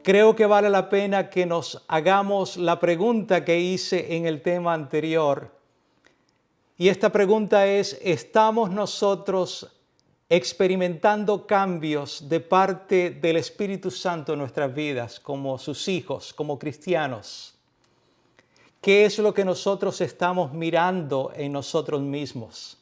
creo que vale la pena que nos hagamos la pregunta que hice en el tema anterior. Y esta pregunta es, ¿estamos nosotros experimentando cambios de parte del Espíritu Santo en nuestras vidas como sus hijos, como cristianos? ¿Qué es lo que nosotros estamos mirando en nosotros mismos?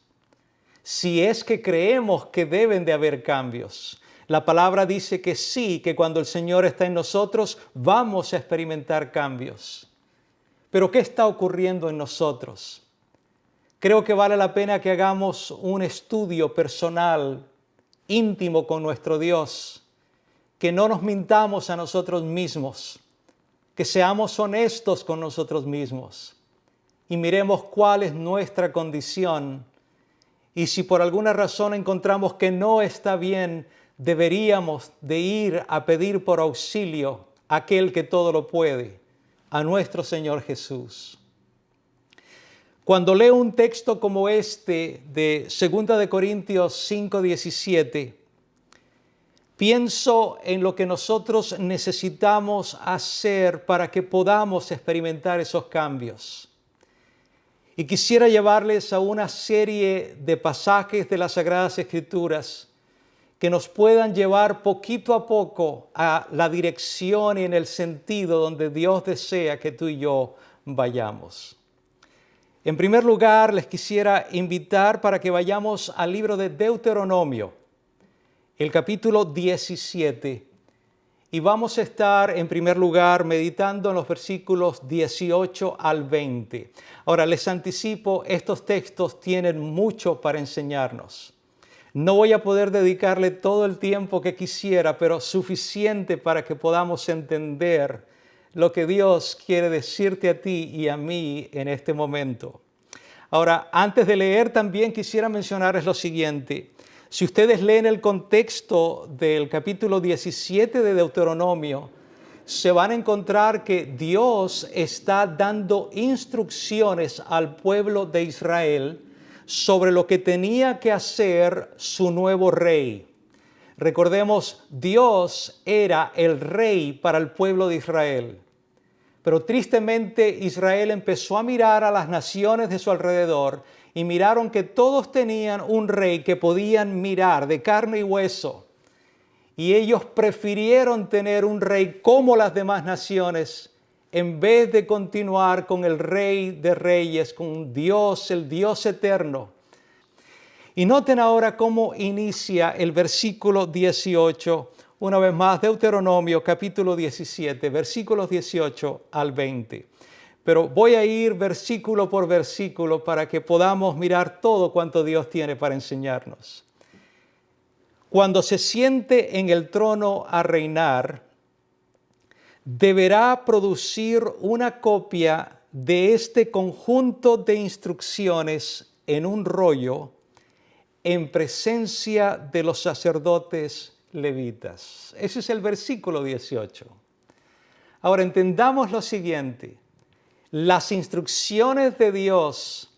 Si es que creemos que deben de haber cambios. La palabra dice que sí, que cuando el Señor está en nosotros vamos a experimentar cambios. Pero ¿qué está ocurriendo en nosotros? Creo que vale la pena que hagamos un estudio personal, íntimo con nuestro Dios, que no nos mintamos a nosotros mismos, que seamos honestos con nosotros mismos y miremos cuál es nuestra condición. Y si por alguna razón encontramos que no está bien, deberíamos de ir a pedir por auxilio a aquel que todo lo puede, a nuestro Señor Jesús. Cuando leo un texto como este de 2 de Corintios 5:17, pienso en lo que nosotros necesitamos hacer para que podamos experimentar esos cambios. Y quisiera llevarles a una serie de pasajes de las Sagradas Escrituras que nos puedan llevar poquito a poco a la dirección y en el sentido donde Dios desea que tú y yo vayamos. En primer lugar, les quisiera invitar para que vayamos al libro de Deuteronomio, el capítulo 17. Y vamos a estar, en primer lugar, meditando en los versículos 18 al 20. Ahora, les anticipo, estos textos tienen mucho para enseñarnos. No voy a poder dedicarle todo el tiempo que quisiera, pero suficiente para que podamos entender lo que Dios quiere decirte a ti y a mí en este momento. Ahora, antes de leer, también quisiera mencionarles lo siguiente. Si ustedes leen el contexto del capítulo 17 de Deuteronomio, se van a encontrar que Dios está dando instrucciones al pueblo de Israel sobre lo que tenía que hacer su nuevo rey. Recordemos, Dios era el rey para el pueblo de Israel. Pero tristemente Israel empezó a mirar a las naciones de su alrededor y miraron que todos tenían un rey que podían mirar de carne y hueso. Y ellos prefirieron tener un rey como las demás naciones en vez de continuar con el Rey de Reyes, con Dios, el Dios eterno. Y noten ahora cómo inicia el versículo 18. Una vez más, Deuteronomio capítulo 17, versículos 18 al 20. Pero voy a ir versículo por versículo para que podamos mirar todo cuanto Dios tiene para enseñarnos. Cuando se siente en el trono a reinar, deberá producir una copia de este conjunto de instrucciones en un rollo en presencia de los sacerdotes levitas. Ese es el versículo 18. Ahora entendamos lo siguiente. Las instrucciones de Dios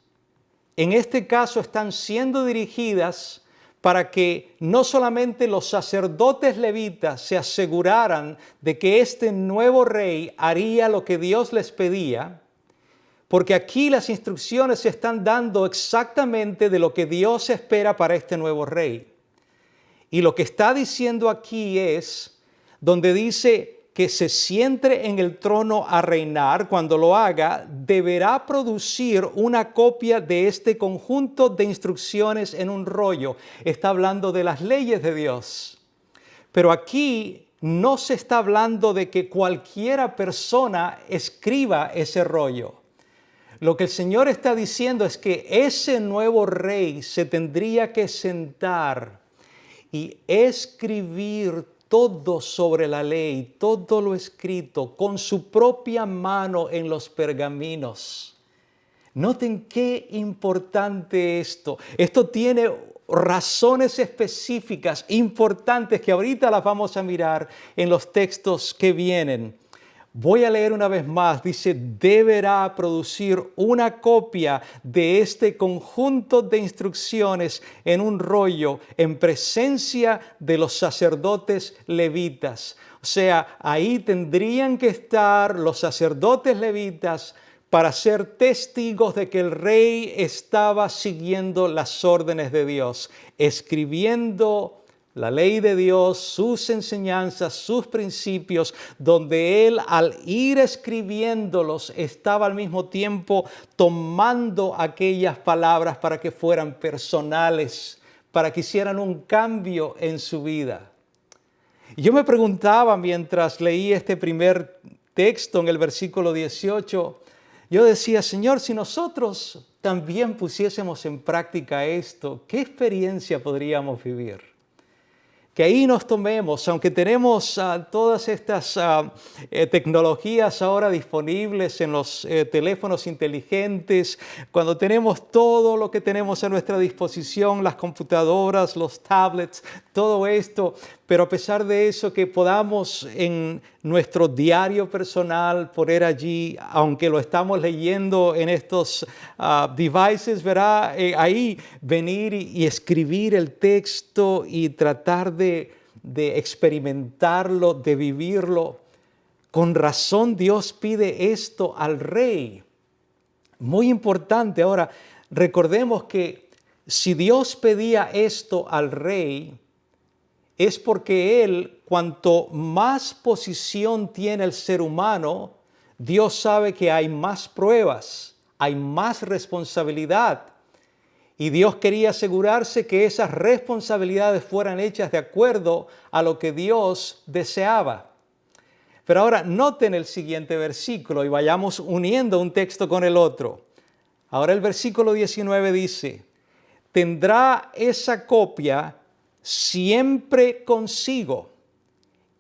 en este caso están siendo dirigidas para que no solamente los sacerdotes levitas se aseguraran de que este nuevo rey haría lo que Dios les pedía, porque aquí las instrucciones se están dando exactamente de lo que Dios espera para este nuevo rey. Y lo que está diciendo aquí es, donde dice que se siente en el trono a reinar, cuando lo haga, deberá producir una copia de este conjunto de instrucciones en un rollo. Está hablando de las leyes de Dios. Pero aquí no se está hablando de que cualquiera persona escriba ese rollo. Lo que el Señor está diciendo es que ese nuevo rey se tendría que sentar y escribir todo sobre la ley, todo lo escrito, con su propia mano en los pergaminos. Noten qué importante esto. Esto tiene razones específicas, importantes, que ahorita las vamos a mirar en los textos que vienen. Voy a leer una vez más, dice, deberá producir una copia de este conjunto de instrucciones en un rollo en presencia de los sacerdotes levitas. O sea, ahí tendrían que estar los sacerdotes levitas para ser testigos de que el rey estaba siguiendo las órdenes de Dios, escribiendo la ley de Dios, sus enseñanzas, sus principios, donde él al ir escribiéndolos estaba al mismo tiempo tomando aquellas palabras para que fueran personales, para que hicieran un cambio en su vida. Y yo me preguntaba mientras leí este primer texto en el versículo 18, yo decía, Señor, si nosotros también pusiésemos en práctica esto, ¿qué experiencia podríamos vivir? Que ahí nos tomemos, aunque tenemos todas estas tecnologías ahora disponibles en los teléfonos inteligentes, cuando tenemos todo lo que tenemos a nuestra disposición, las computadoras, los tablets, todo esto, pero a pesar de eso que podamos en nuestro diario personal poner allí, aunque lo estamos leyendo en estos devices, ¿verdad? Ahí venir y escribir el texto y tratar de experimentarlo, de vivirlo. Con razón Dios pide esto al rey. Muy importante. Ahora, recordemos que si Dios pedía esto al rey, es porque él, cuanto más posición tiene el ser humano, Dios sabe que hay más pruebas, hay más responsabilidad. Y Dios quería asegurarse que esas responsabilidades fueran hechas de acuerdo a lo que Dios deseaba. Pero ahora noten el siguiente versículo y vayamos uniendo un texto con el otro. Ahora el versículo 19 dice, tendrá esa copia siempre consigo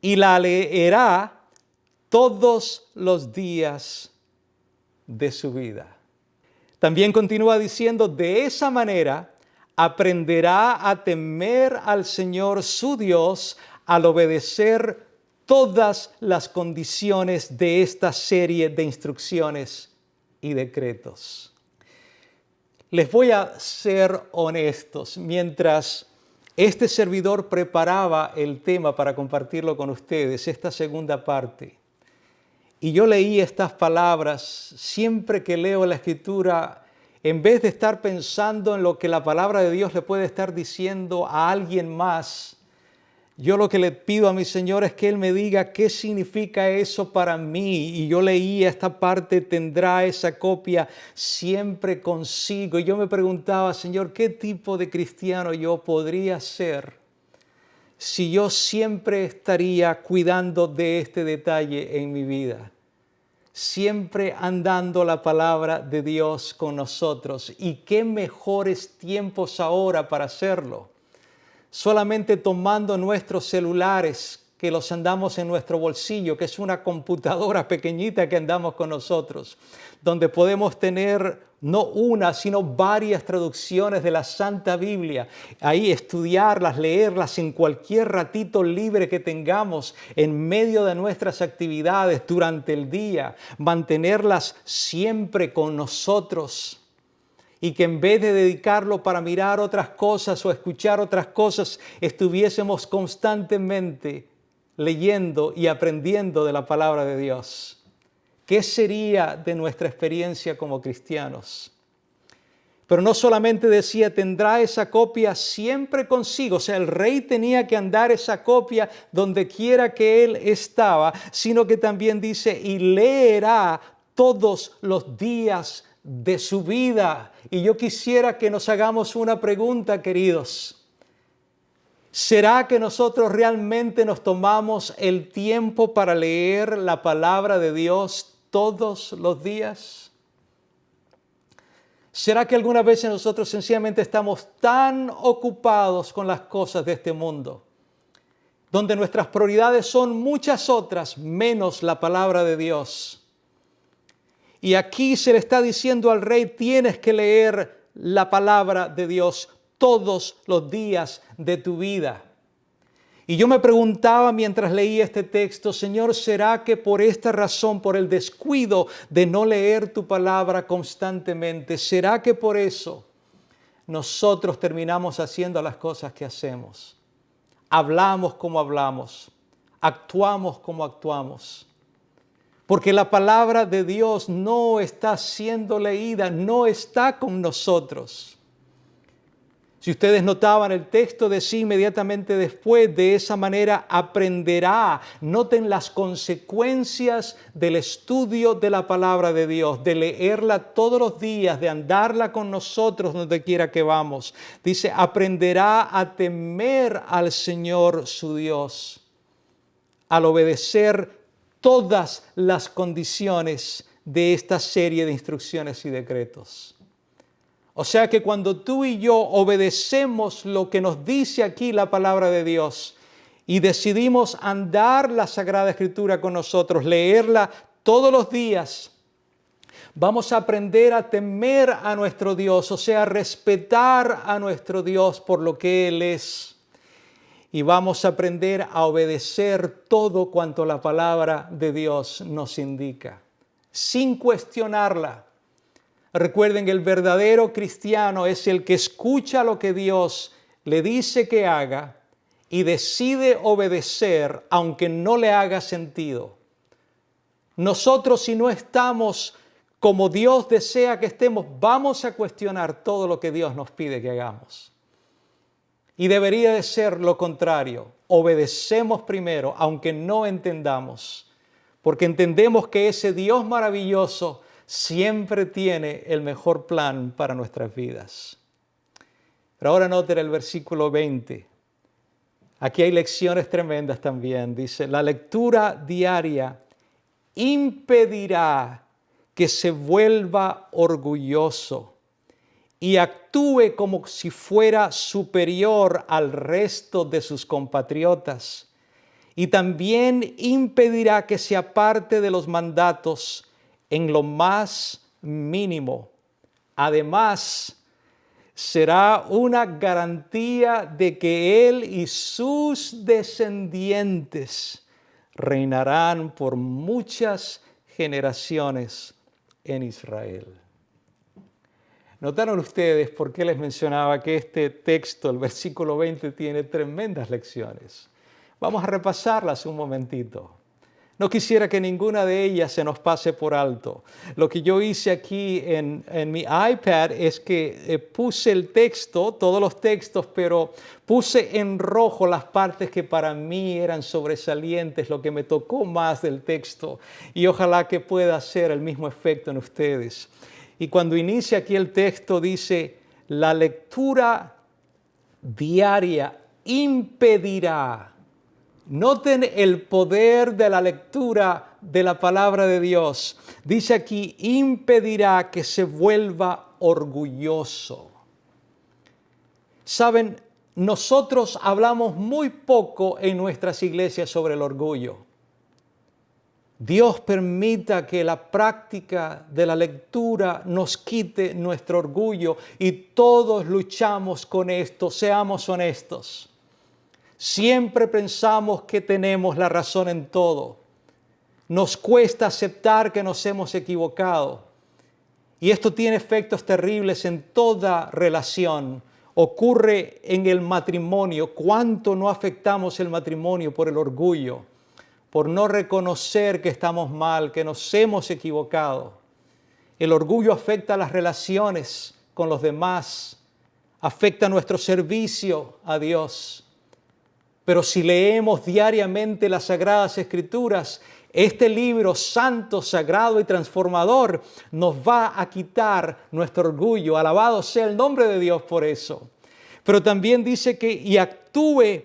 y la leerá todos los días de su vida. También continúa diciendo, de esa manera aprenderá a temer al Señor su Dios al obedecer todas las condiciones de esta serie de instrucciones y decretos. Les voy a ser honestos, mientras este servidor preparaba el tema para compartirlo con ustedes, esta segunda parte, y yo leí estas palabras, siempre que leo la Escritura, en vez de estar pensando en lo que la palabra de Dios le puede estar diciendo a alguien más, yo lo que le pido a mi Señor es que Él me diga qué significa eso para mí. Y yo leía esta parte, tendrá esa copia siempre consigo. Y yo me preguntaba, Señor, ¿qué tipo de cristiano yo podría ser si yo siempre estaría cuidando de este detalle en mi vida? Siempre andando la palabra de Dios con nosotros. Y qué mejores tiempos ahora para hacerlo. Solamente tomando nuestros celulares, que los andamos en nuestro bolsillo, que es una computadora pequeñita que andamos con nosotros, donde podemos tener no una, sino varias traducciones de la Santa Biblia. Ahí estudiarlas, leerlas en cualquier ratito libre que tengamos en medio de nuestras actividades durante el día, mantenerlas siempre con nosotros. Y que en vez de dedicarlo para mirar otras cosas o escuchar otras cosas, estuviésemos constantemente leyendo y aprendiendo de la palabra de Dios. ¿Qué sería de nuestra experiencia como cristianos? Pero no solamente decía, tendrá esa copia siempre consigo, o sea, el rey tenía que andar esa copia donde quiera que él estaba, sino que también dice, y leerá todos los días de su vida. Y yo quisiera que nos hagamos una pregunta, queridos. ¿Será que nosotros realmente nos tomamos el tiempo para leer la palabra de Dios todos los días? ¿Será que algunas veces nosotros sencillamente estamos tan ocupados con las cosas de este mundo, donde nuestras prioridades son muchas otras menos la palabra de Dios? Y aquí se le está diciendo al rey, tienes que leer la palabra de Dios todos los días de tu vida. Y yo me preguntaba mientras leía este texto, Señor, ¿será que por esta razón, por el descuido de no leer tu palabra constantemente, será que por eso nosotros terminamos haciendo las cosas que hacemos? Hablamos como hablamos, actuamos como actuamos. Porque la palabra de Dios no está siendo leída, no está con nosotros. Si ustedes notaban, el texto decía inmediatamente después, de esa manera aprenderá. Noten las consecuencias del estudio de la palabra de Dios, de leerla todos los días, de andarla con nosotros donde quiera que vamos. Dice, aprenderá a temer al Señor su Dios, al obedecer todas las condiciones de esta serie de instrucciones y decretos. O sea que cuando tú y yo obedecemos lo que nos dice aquí la palabra de Dios y decidimos andar la Sagrada Escritura con nosotros, leerla todos los días, vamos a aprender a temer a nuestro Dios, o sea, respetar a nuestro Dios por lo que Él es. Y vamos a aprender a obedecer todo cuanto la palabra de Dios nos indica, sin cuestionarla. Recuerden que el verdadero cristiano es el que escucha lo que Dios le dice que haga y decide obedecer aunque no le haga sentido. Nosotros, si no estamos como Dios desea que estemos, vamos a cuestionar todo lo que Dios nos pide que hagamos. Y debería de ser lo contrario. Obedecemos primero, aunque no entendamos, porque entendemos que ese Dios maravilloso siempre tiene el mejor plan para nuestras vidas. Pero ahora noten el versículo 20. Aquí hay lecciones tremendas también. Dice, la lectura diaria impedirá que se vuelva orgulloso y actúe como si fuera superior al resto de sus compatriotas. Y también impedirá que se aparte de los mandatos en lo más mínimo. Además, será una garantía de que Él y sus descendientes reinarán por muchas generaciones en Israel. ¿Notaron ustedes por qué les mencionaba que este texto, el versículo 20, tiene tremendas lecciones? Vamos a repasarlas un momentito. No quisiera que ninguna de ellas se nos pase por alto. Lo que yo hice aquí en mi iPad es que puse el texto, todos los textos, pero puse en rojo las partes que para mí eran sobresalientes, lo que me tocó más del texto. Y ojalá que pueda hacer el mismo efecto en ustedes. Y cuando inicia aquí el texto dice, la lectura diaria impedirá. Noten el poder de la lectura de la palabra de Dios. Dice aquí, impedirá que se vuelva orgulloso. Saben, nosotros hablamos muy poco en nuestras iglesias sobre el orgullo. Dios permita que la práctica de la lectura nos quite nuestro orgullo y todos luchamos con esto, seamos honestos. Siempre pensamos que tenemos la razón en todo. Nos cuesta aceptar que nos hemos equivocado. Y esto tiene efectos terribles en toda relación. Ocurre en el matrimonio. ¿Cuánto no afectamos el matrimonio por el orgullo? Por no reconocer que estamos mal, que nos hemos equivocado. El orgullo afecta las relaciones con los demás. Afecta nuestro servicio a Dios. Pero si leemos diariamente las Sagradas Escrituras, este libro santo, sagrado y transformador nos va a quitar nuestro orgullo. Alabado sea el nombre de Dios por eso. Pero también dice que y actúe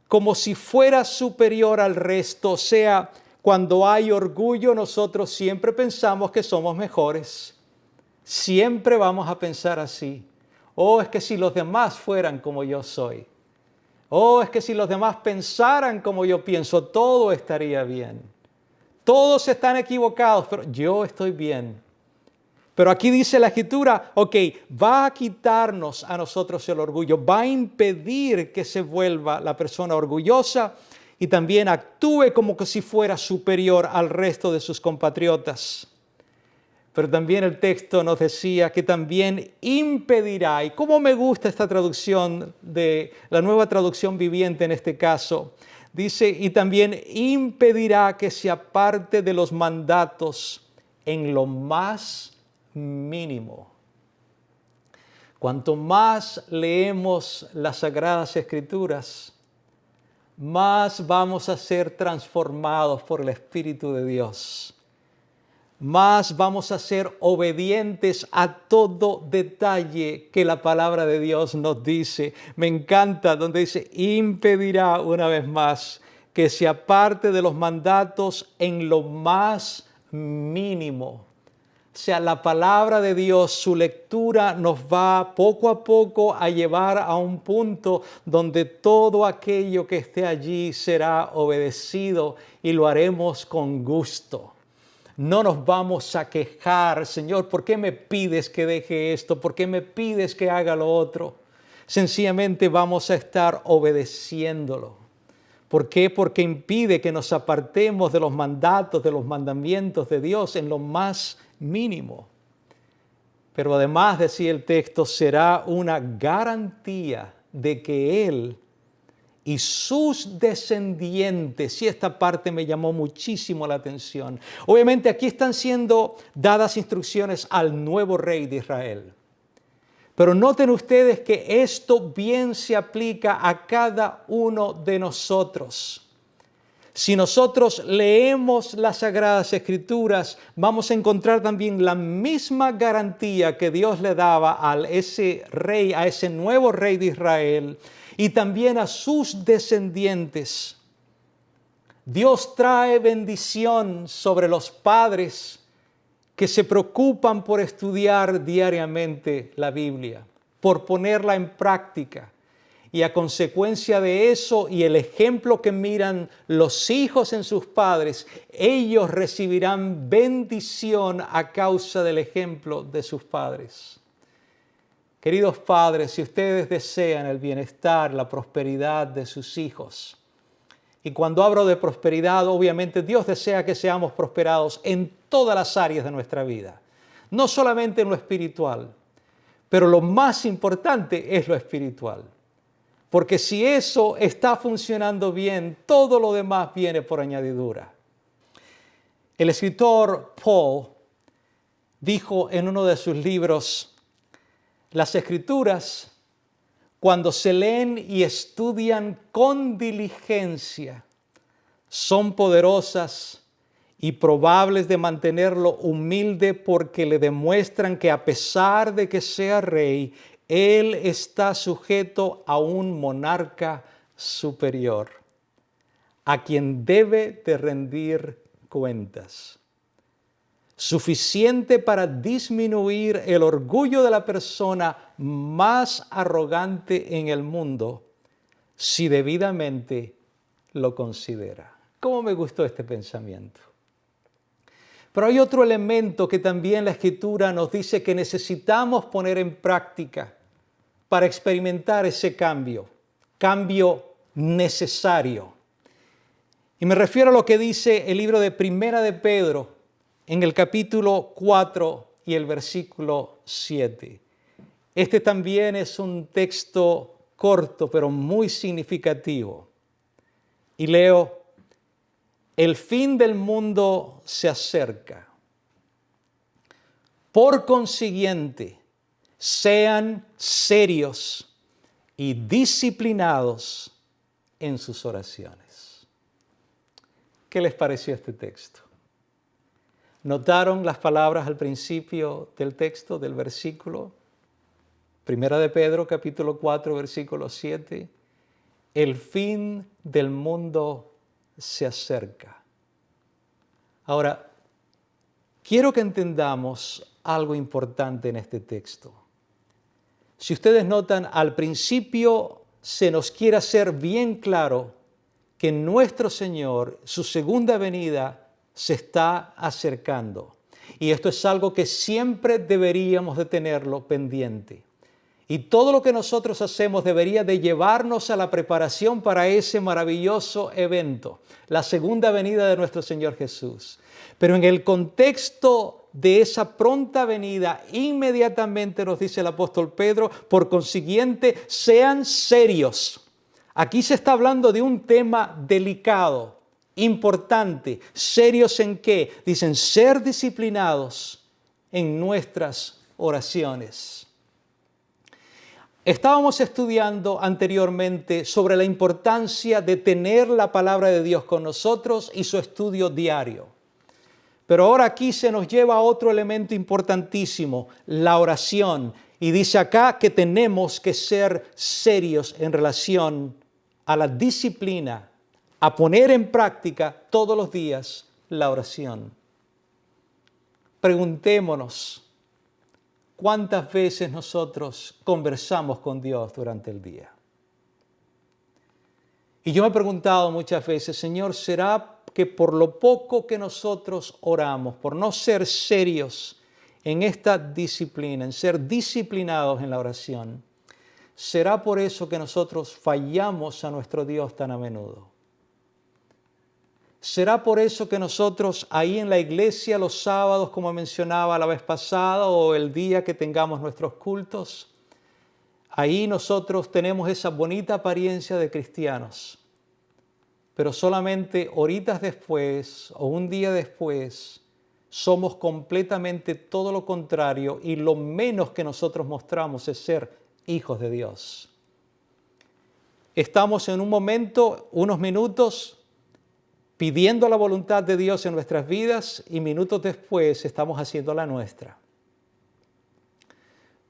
como si fuera superior al resto. O sea, cuando hay orgullo, nosotros siempre pensamos que somos mejores. Siempre vamos a pensar así. Oh, es que si los demás fueran como yo soy. Oh, es que si los demás pensaran como yo pienso, todo estaría bien. Todos están equivocados, pero yo estoy bien. Pero aquí dice la Escritura, ok, va a quitarnos a nosotros el orgullo, va a impedir que se vuelva la persona orgullosa y también actúe como que si fuera superior al resto de sus compatriotas. Pero también el texto nos decía que también impedirá, y cómo me gusta esta traducción de la Nueva Traducción Viviente en este caso, Dice, y también impedirá que se aparte de los mandatos en lo más mínimo. Cuanto más leemos las Sagradas Escrituras, más vamos a ser transformados por el Espíritu de Dios. Más vamos a ser obedientes a todo detalle que la palabra de Dios nos dice. Me encanta donde dice, impedirá una vez más que se aparte de los mandatos en lo más mínimo. O sea, la palabra de Dios, su lectura nos va poco a poco a llevar a un punto donde todo aquello que esté allí será obedecido y lo haremos con gusto. No nos vamos a quejar, Señor, ¿por qué me pides que deje esto? ¿Por qué me pides que haga lo otro? Sencillamente vamos a estar obedeciéndolo. ¿Por qué? Porque impide que nos apartemos de los mandatos, de los mandamientos de Dios en lo más mínimo. Pero además, decía el texto, será una garantía de que Él y sus descendientes, y esta parte me llamó muchísimo la atención. Obviamente aquí están siendo dadas instrucciones al nuevo rey de Israel. Pero noten ustedes que esto bien se aplica a cada uno de nosotros. Si nosotros leemos las Sagradas Escrituras, vamos a encontrar también la misma garantía que Dios le daba a ese rey, a ese nuevo rey de Israel, y también a sus descendientes. Dios trae bendición sobre los padres que se preocupan por estudiar diariamente la Biblia, por ponerla en práctica. Y a consecuencia de eso y el ejemplo que miran los hijos en sus padres, ellos recibirán bendición a causa del ejemplo de sus padres. Queridos padres, si ustedes desean el bienestar, la prosperidad de sus hijos, y cuando hablo de prosperidad, obviamente Dios desea que seamos prosperados en todas las áreas de nuestra vida, no solamente en lo espiritual, pero lo más importante es lo espiritual. Porque si eso está funcionando bien, todo lo demás viene por añadidura. El escritor Paul dijo en uno de sus libros, las Escrituras, cuando se leen y estudian con diligencia, son poderosas y probables de mantenerlo humilde porque le demuestran que a pesar de que sea rey, él está sujeto a un monarca superior, a quien debe de rendir cuentas. Suficiente para disminuir el orgullo de la persona más arrogante en el mundo, si debidamente lo considera. ¿Cómo me gustó este pensamiento? Pero hay otro elemento que también la Escritura nos dice que necesitamos poner en práctica para experimentar ese cambio necesario. Y me refiero a lo que dice el libro de Primera de Pedro en el capítulo 4 y el versículo 7. Este también es un texto corto, pero muy significativo. Y leo, el fin del mundo se acerca. Por consiguiente, sean serios y disciplinados en sus oraciones. ¿Qué les pareció este texto? ¿Notaron las palabras al principio del texto, del versículo? Primera de Pedro, capítulo 4, versículo 7. El fin del mundo se acerca. Ahora, quiero que entendamos algo importante en este texto. Si ustedes notan, al principio se nos quiere hacer bien claro que nuestro Señor, su segunda venida, se está acercando. Y esto es algo que siempre deberíamos de tenerlo pendiente. Y todo lo que nosotros hacemos debería de llevarnos a la preparación para ese maravilloso evento, la segunda venida de nuestro Señor Jesús. Pero en el contexto de esa pronta venida, inmediatamente nos dice el apóstol Pedro, por consiguiente, sean serios. Aquí se está hablando de un tema delicado, importante. ¿Serios en qué? Dicen, ser disciplinados en nuestras oraciones. Estábamos estudiando anteriormente sobre la importancia de tener la palabra de Dios con nosotros y su estudio diario. Pero ahora aquí se nos lleva a otro elemento importantísimo, la oración. Y dice acá que tenemos que ser serios en relación a la disciplina, a poner en práctica todos los días la oración. Preguntémonos, ¿cuántas veces nosotros conversamos con Dios durante el día? Y yo me he preguntado muchas veces, Señor, ¿será que por lo poco que nosotros oramos, por no ser serios en esta disciplina, en ser disciplinados en la oración, será por eso que nosotros fallamos a nuestro Dios tan a menudo? ¿Será por eso que nosotros ahí en la iglesia los sábados, como mencionaba la vez pasada, o el día que tengamos nuestros cultos, ahí nosotros tenemos esa bonita apariencia de cristianos, pero solamente horitas después o un día después somos completamente todo lo contrario y lo menos que nosotros mostramos es ser hijos de Dios? Estamos en un momento, unos minutos, pidiendo la voluntad de Dios en nuestras vidas y minutos después estamos haciendo la nuestra.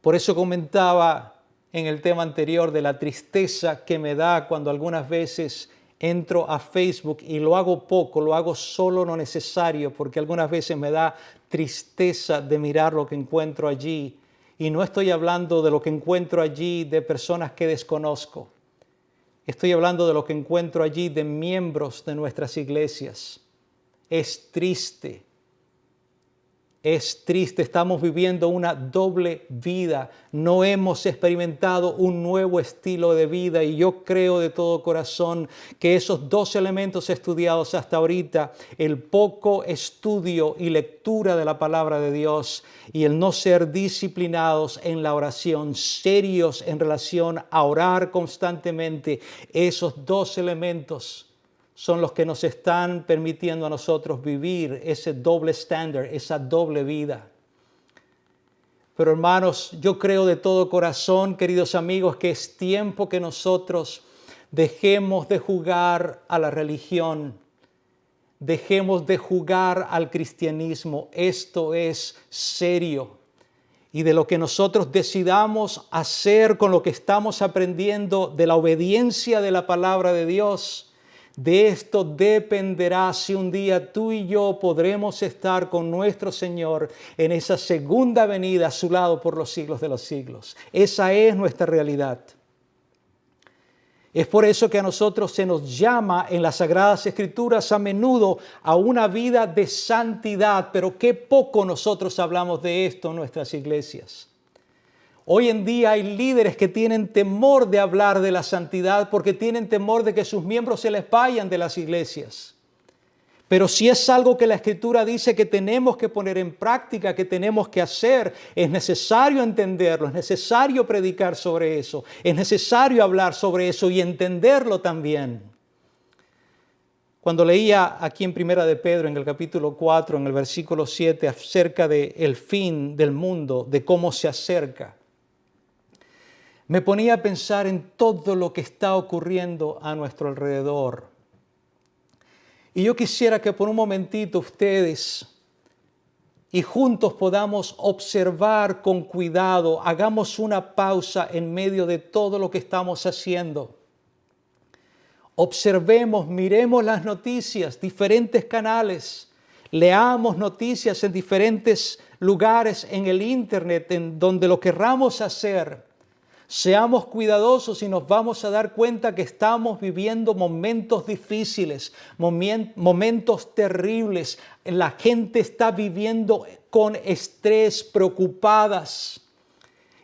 Por eso comentaba en el tema anterior de la tristeza que me da cuando algunas veces entro a Facebook y lo hago poco, lo hago solo lo necesario, porque algunas veces me da tristeza de mirar lo que encuentro allí. Y no estoy hablando de lo que encuentro allí de personas que desconozco. Estoy hablando de lo que encuentro allí de miembros de nuestras iglesias. Es triste. Es triste, estamos viviendo una doble vida, no hemos experimentado un nuevo estilo de vida y yo creo de todo corazón que esos dos elementos estudiados hasta ahorita, el poco estudio y lectura de la palabra de Dios y el no ser disciplinados en la oración, serios en relación a orar constantemente, esos dos elementos son los que nos están permitiendo a nosotros vivir ese doble estándar, esa doble vida. Pero hermanos, yo creo de todo corazón, queridos amigos, que es tiempo que nosotros dejemos de jugar a la religión, dejemos de jugar al cristianismo. Esto es serio. Y de lo que nosotros decidamos hacer con lo que estamos aprendiendo de la obediencia de la palabra de Dios, de esto dependerá si un día tú y yo podremos estar con nuestro Señor en esa segunda venida a su lado por los siglos de los siglos. Esa es nuestra realidad. Es por eso que a nosotros se nos llama en las Sagradas Escrituras a menudo a una vida de santidad, pero qué poco nosotros hablamos de esto en nuestras iglesias. Hoy en día hay líderes que tienen temor de hablar de la santidad porque tienen temor de que sus miembros se les vayan de las iglesias. Pero si es algo que la Escritura dice que tenemos que poner en práctica, que tenemos que hacer, es necesario entenderlo, es necesario predicar sobre eso, es necesario hablar sobre eso y entenderlo también. Cuando leía aquí en Primera de Pedro, en el capítulo 4, en el versículo 7, acerca del fin del mundo, de cómo se acerca, me ponía a pensar en todo lo que está ocurriendo a nuestro alrededor. Y yo quisiera que por un momentito ustedes y juntos podamos observar con cuidado, hagamos una pausa en medio de todo lo que estamos haciendo. Observemos, miremos las noticias, diferentes canales, leamos noticias en diferentes lugares en el internet, en donde lo querramos hacer. Seamos cuidadosos y nos vamos a dar cuenta que estamos viviendo momentos difíciles, momentos terribles. La gente está viviendo con estrés, preocupadas.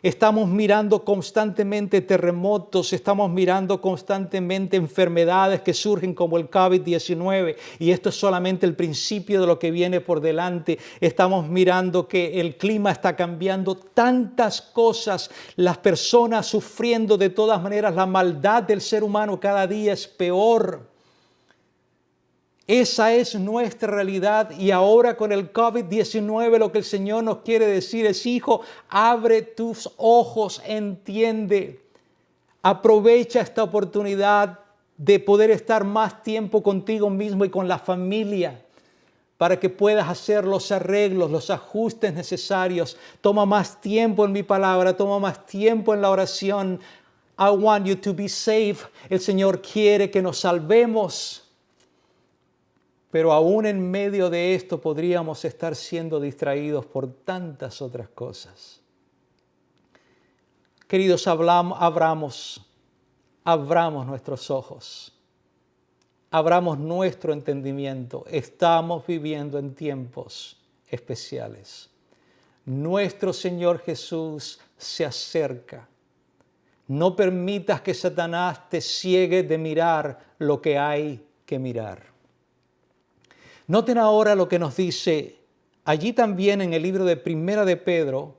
Estamos mirando constantemente terremotos, estamos mirando constantemente enfermedades que surgen como el COVID-19 y esto es solamente el principio de lo que viene por delante. Estamos mirando que el clima está cambiando, tantas cosas, las personas sufriendo de todas maneras, la maldad del ser humano cada día es peor. Esa es nuestra realidad y ahora con el COVID-19 lo que el Señor nos quiere decir es: hijo, abre tus ojos, entiende, aprovecha esta oportunidad de poder estar más tiempo contigo mismo y con la familia para que puedas hacer los arreglos, los ajustes necesarios. Toma más tiempo en mi palabra, toma más tiempo en la oración. I want you to be safe. El Señor quiere que nos salvemos. Pero aún en medio de esto podríamos estar siendo distraídos por tantas otras cosas. Queridos, abramos nuestros ojos. Abramos nuestro entendimiento. Estamos viviendo en tiempos especiales. Nuestro Señor Jesús se acerca. No permitas que Satanás te ciegue de mirar lo que hay que mirar. Noten ahora lo que nos dice allí también en el libro de Primera de Pedro,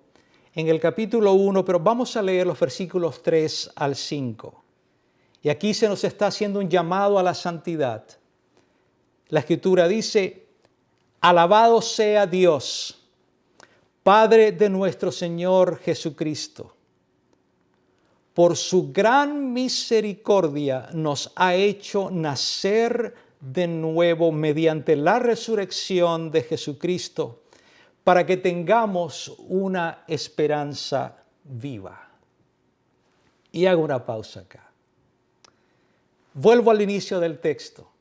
en el capítulo 1, pero vamos a leer los versículos 3 al 5. Y aquí se nos está haciendo un llamado a la santidad. La Escritura dice: alabado sea Dios, Padre de nuestro Señor Jesucristo. Por su gran misericordia nos ha hecho nacer de nuevo mediante la resurrección de Jesucristo, para que tengamos una esperanza viva. Y hago una pausa acá. Vuelvo al inicio del texto.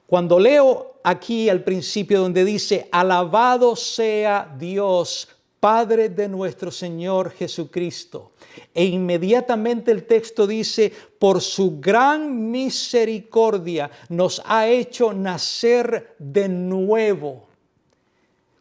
Cuando leo aquí al principio donde dice: alabado sea Dios, Padre de nuestro Señor Jesucristo. E inmediatamente el texto dice: por su gran misericordia nos ha hecho nacer de nuevo.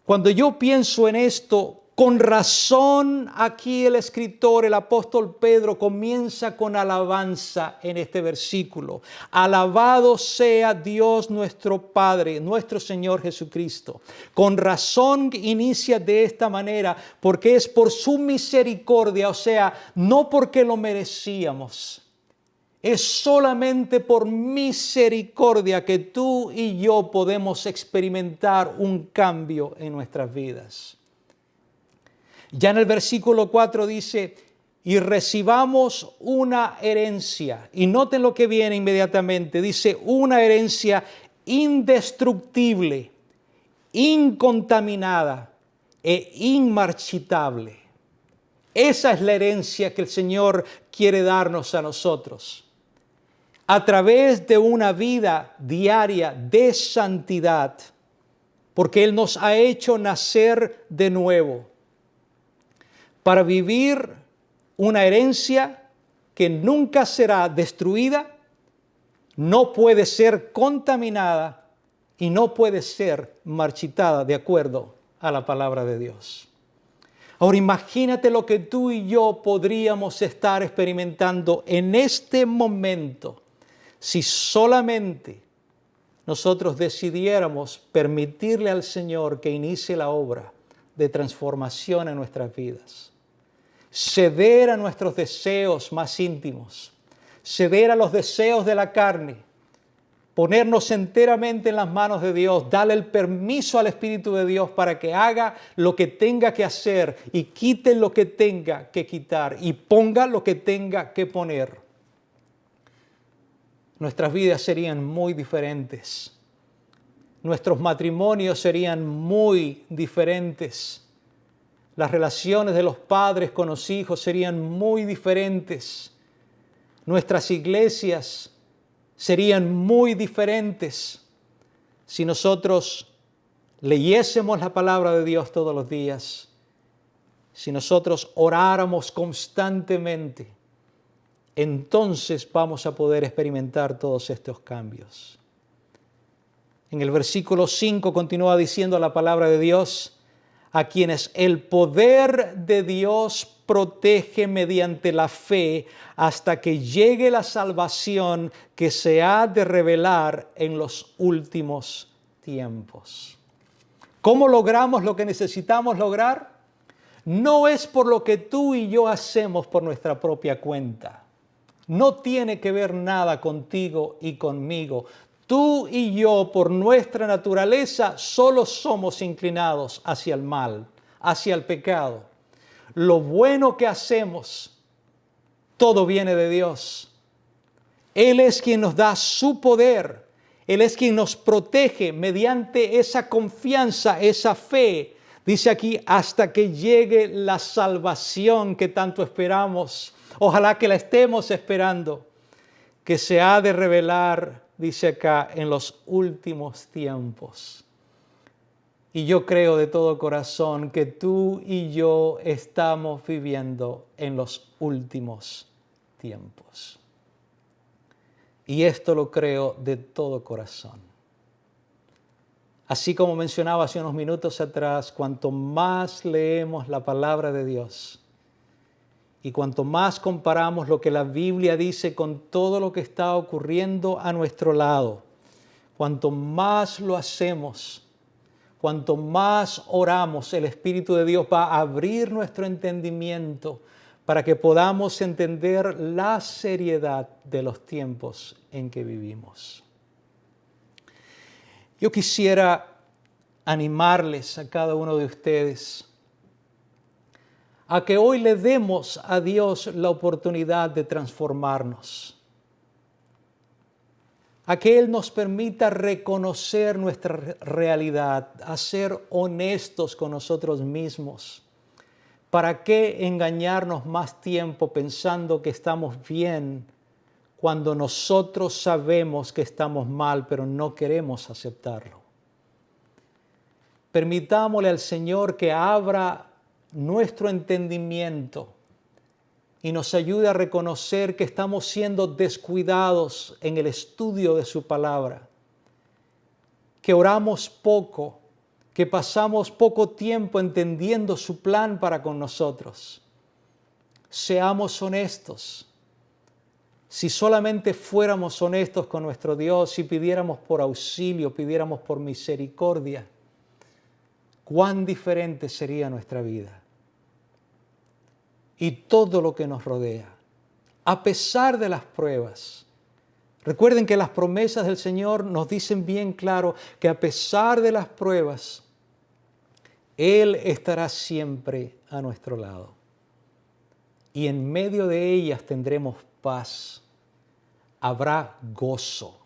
Cuando yo pienso en esto, con razón aquí el escritor, el apóstol Pedro, comienza con alabanza en este versículo. Alabado sea Dios nuestro Padre, nuestro Señor Jesucristo. Con razón inicia de esta manera, porque es por su misericordia, o sea, no porque lo merecíamos. Es solamente por misericordia que tú y yo podemos experimentar un cambio en nuestras vidas. Ya en el versículo 4 dice: y recibamos una herencia. Y noten lo que viene inmediatamente. Dice: una herencia indestructible, incontaminada e inmarchitable. Esa es la herencia que el Señor quiere darnos a nosotros. A través de una vida diaria de santidad, porque Él nos ha hecho nacer de nuevo, para vivir una herencia que nunca será destruida, no puede ser contaminada y no puede ser marchitada de acuerdo a la palabra de Dios. Ahora imagínate lo que tú y yo podríamos estar experimentando en este momento si solamente nosotros decidiéramos permitirle al Señor que inicie la obra de transformación en nuestras vidas. Ceder a nuestros deseos más íntimos, ceder a los deseos de la carne, ponernos enteramente en las manos de Dios, darle el permiso al Espíritu de Dios para que haga lo que tenga que hacer y quite lo que tenga que quitar y ponga lo que tenga que poner. Nuestras vidas serían muy diferentes. Nuestros matrimonios serían muy diferentes. Las relaciones de los padres con los hijos serían muy diferentes. Nuestras iglesias serían muy diferentes si nosotros leyésemos la palabra de Dios todos los días, si nosotros oráramos constantemente. Entonces vamos a poder experimentar todos estos cambios. En el versículo 5 continúa diciendo la palabra de Dios: a quienes el poder de Dios protege mediante la fe hasta que llegue la salvación que se ha de revelar en los últimos tiempos. ¿Cómo logramos lo que necesitamos lograr? No es por lo que tú y yo hacemos por nuestra propia cuenta. No tiene que ver nada contigo y conmigo. Tú y yo, por nuestra naturaleza, solo somos inclinados hacia el mal, hacia el pecado. Lo bueno que hacemos, todo viene de Dios. Él es quien nos da su poder. Él es quien nos protege mediante esa confianza, esa fe. Dice aquí, hasta que llegue la salvación que tanto esperamos. Ojalá que la estemos esperando, que se ha de revelar, dice acá, en los últimos tiempos. Y yo creo de todo corazón que tú y yo estamos viviendo en los últimos tiempos. Y esto lo creo de todo corazón. Así como mencionaba hace unos minutos atrás, cuanto más leemos la palabra de Dios y cuanto más comparamos lo que la Biblia dice con todo lo que está ocurriendo a nuestro lado, cuanto más lo hacemos, cuanto más oramos, el Espíritu de Dios va a abrir nuestro entendimiento para que podamos entender la seriedad de los tiempos en que vivimos. Yo quisiera animarles a cada uno de ustedes a que hoy le demos a Dios la oportunidad de transformarnos, a que Él nos permita reconocer nuestra realidad, a ser honestos con nosotros mismos. ¿Para qué engañarnos más tiempo pensando que estamos bien cuando nosotros sabemos que estamos mal, pero no queremos aceptarlo? Permitámosle al Señor que abra nuestro entendimiento y nos ayude a reconocer que estamos siendo descuidados en el estudio de su palabra, que oramos poco, que pasamos poco tiempo entendiendo su plan para con nosotros. Seamos honestos. Si solamente fuéramos honestos con nuestro Dios y pidiéramos por auxilio, pidiéramos por misericordia, cuán diferente sería nuestra vida y todo lo que nos rodea, a pesar de las pruebas. Recuerden que las promesas del Señor nos dicen bien claro que a pesar de las pruebas, Él estará siempre a nuestro lado. Y en medio de ellas tendremos paz, habrá gozo.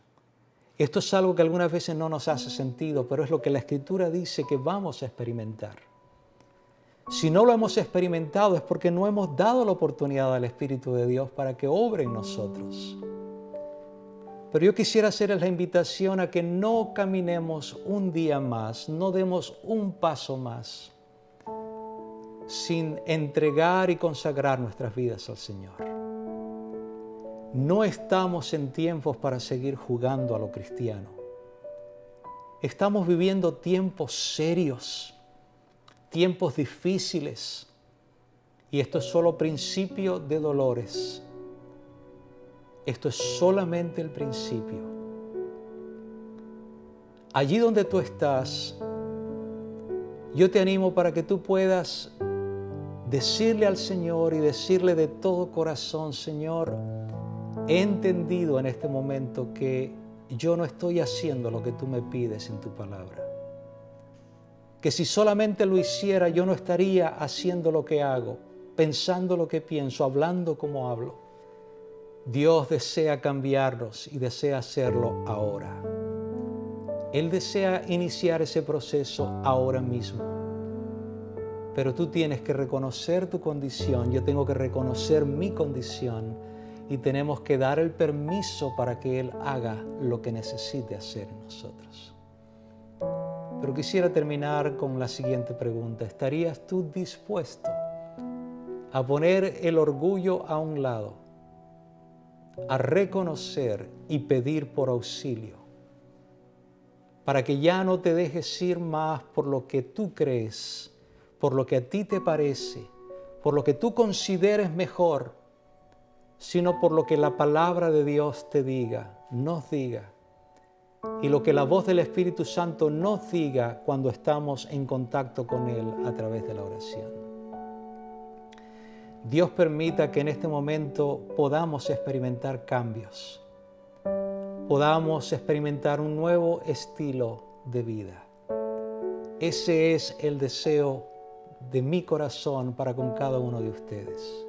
Esto es algo que algunas veces no nos hace sentido, pero es lo que la Escritura dice que vamos a experimentar. Si no lo hemos experimentado es porque no hemos dado la oportunidad al Espíritu de Dios para que obre en nosotros. Pero yo quisiera hacerles la invitación a que no caminemos un día más, no demos un paso más sin entregar y consagrar nuestras vidas al Señor. No estamos en tiempos para seguir jugando a lo cristiano. Estamos viviendo tiempos serios, tiempos difíciles, y esto es solo principio de dolores. Esto es solamente el principio. Allí donde tú estás, yo te animo para que tú puedas decirle al Señor y decirle de todo corazón: Señor, he entendido en este momento que yo no estoy haciendo lo que tú me pides en tu palabra. Que si solamente lo hiciera, yo no estaría haciendo lo que hago, pensando lo que pienso, hablando como hablo. Dios desea cambiarnos y desea hacerlo ahora. Él desea iniciar ese proceso ahora mismo. Pero tú tienes que reconocer tu condición, yo tengo que reconocer mi condición y tenemos que dar el permiso para que Él haga lo que necesite hacer en nosotros. Pero quisiera terminar con la siguiente pregunta. ¿Estarías tú dispuesto a poner el orgullo a un lado, a reconocer y pedir por auxilio, para que ya no te dejes ir más por lo que tú crees, por lo que a ti te parece, por lo que tú consideres mejor, sino por lo que la palabra de Dios te diga, nos diga, y lo que la voz del Espíritu Santo nos diga cuando estamos en contacto con Él a través de la oración. Dios permita que en este momento podamos experimentar cambios, podamos experimentar un nuevo estilo de vida. Ese es el deseo de mi corazón para con cada uno de ustedes.